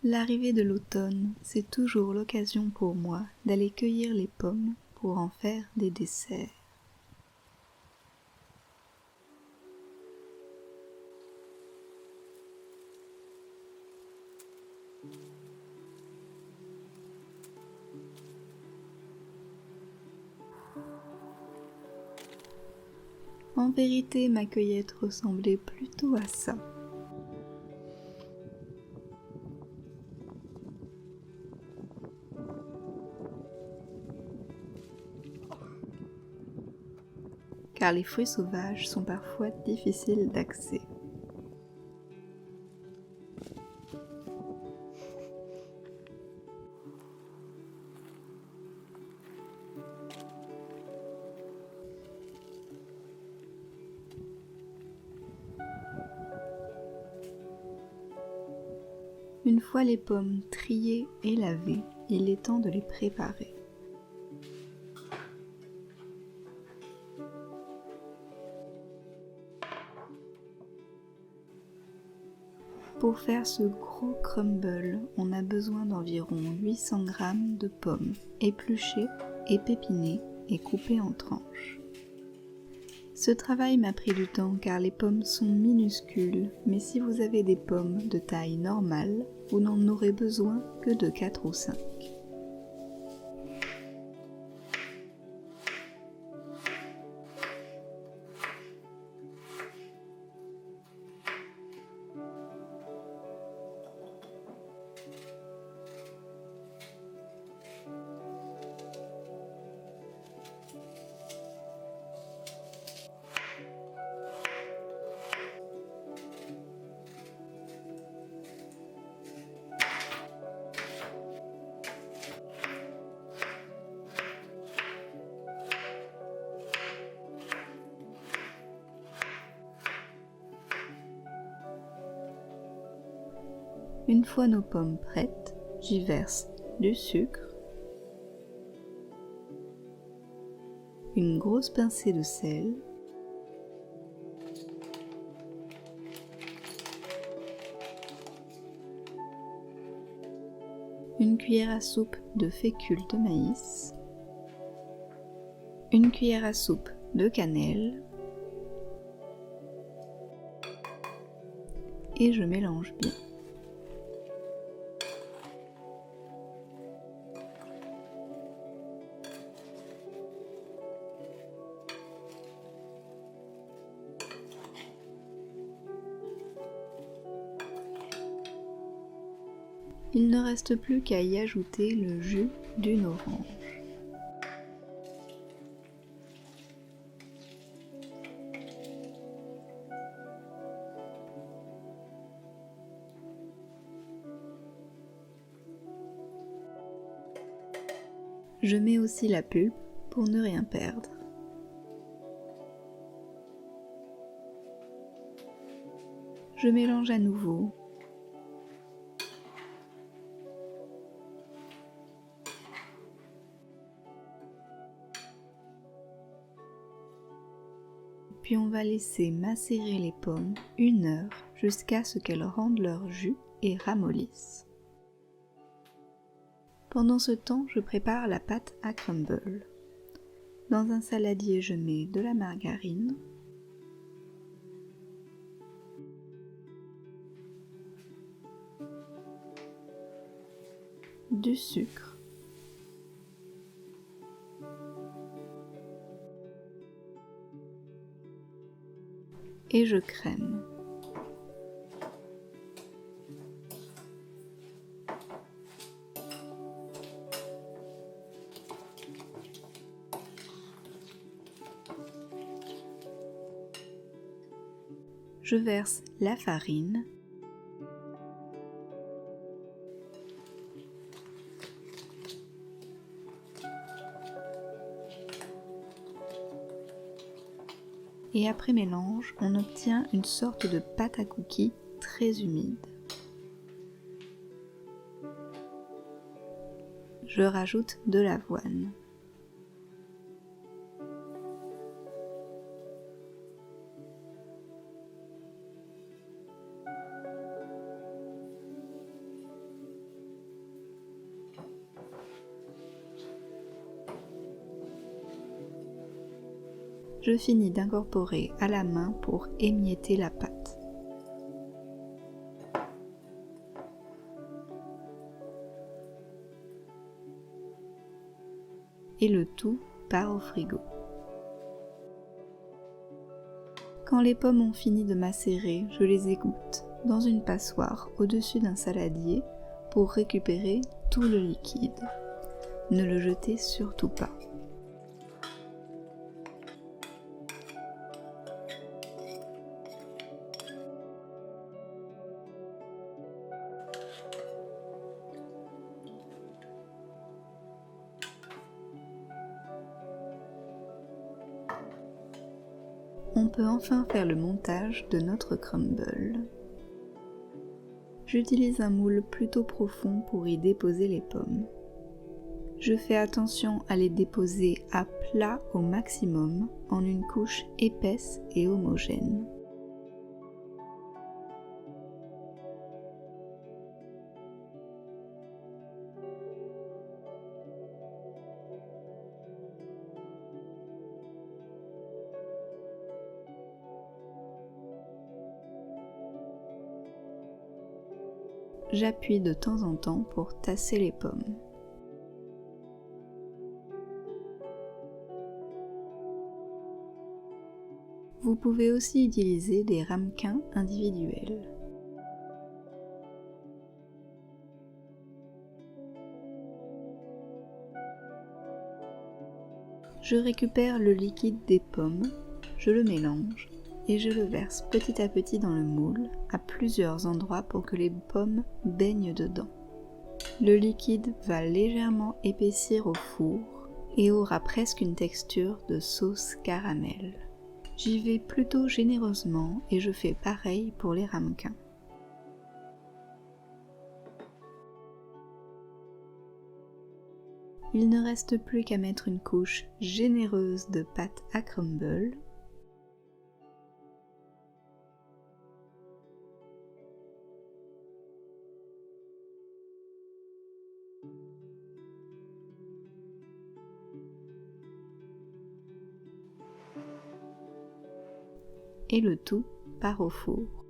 L'arrivée de l'automne, c'est toujours l'occasion pour moi d'aller cueillir les pommes pour en faire des desserts. En vérité, ma cueillette ressemblait plutôt à ça. Car les fruits sauvages sont parfois difficiles d'accès. Une fois les pommes triées et lavées, il est temps de les préparer. Pour faire ce gros crumble, on a besoin d'environ 800 g de pommes épluchées, épinées et coupées en tranches. Ce travail m'a pris du temps car les pommes sont minuscules, mais si vous avez des pommes de taille normale, vous n'en aurez besoin que de 4 ou 5. Une fois nos pommes prêtes, j'y verse du sucre, une grosse pincée de sel, une cuillère à soupe de fécule de maïs, une cuillère à soupe de cannelle et je mélange bien. Il ne reste plus qu'à y ajouter le jus d'une orange. Je mets aussi la pulpe pour ne rien perdre. Je mélange à nouveau. Puis on va laisser macérer les pommes 1 heure jusqu'à ce qu'elles rendent leur jus et ramollissent. Pendant ce temps, je prépare la pâte à crumble. Dans un saladier, je mets de la margarine, du sucre, et je crème. Je verse la farine, et après mélange, on obtient une sorte de pâte à cookies très humide. Je rajoute de l'avoine. Je finis d'incorporer à la main pour émietter la pâte. Et le tout part au frigo. Quand les pommes ont fini de macérer, je les égoutte dans une passoire au-dessus d'un saladier pour récupérer tout le liquide. Ne le jetez surtout pas. On peut enfin faire le montage de notre crumble. J'utilise un moule plutôt profond pour y déposer les pommes. Je fais attention à les déposer à plat au maximum en une couche épaisse et homogène. J'appuie de temps en temps pour tasser les pommes. Vous pouvez aussi utiliser des ramequins individuels. Je récupère le liquide des pommes, je le mélange et je le verse petit à petit dans le moule à plusieurs endroits pour que les pommes baignent dedans. Le liquide va légèrement épaissir au four et aura presque une texture de sauce caramel. J'y vais plutôt généreusement et je fais pareil pour les ramequins. Il ne reste plus qu'à mettre une couche généreuse de pâte à crumble. Et le tout part au four.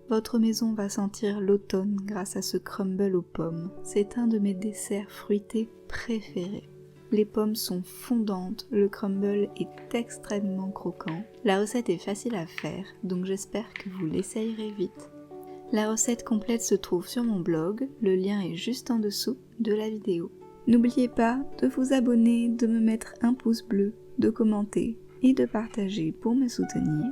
Votre maison va sentir l'automne grâce à ce crumble aux pommes. C'est un de mes desserts fruités préférés. Les pommes sont fondantes, le crumble est extrêmement croquant. La recette est facile à faire, donc j'espère que vous l'essayerez vite. La recette complète se trouve sur mon blog, le lien est juste en dessous de la vidéo. N'oubliez pas de vous abonner, de me mettre un pouce bleu, de commenter et de partager pour me soutenir.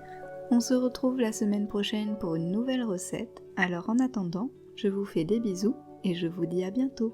On se retrouve la semaine prochaine pour une nouvelle recette, alors en attendant, je vous fais des bisous et je vous dis à bientôt.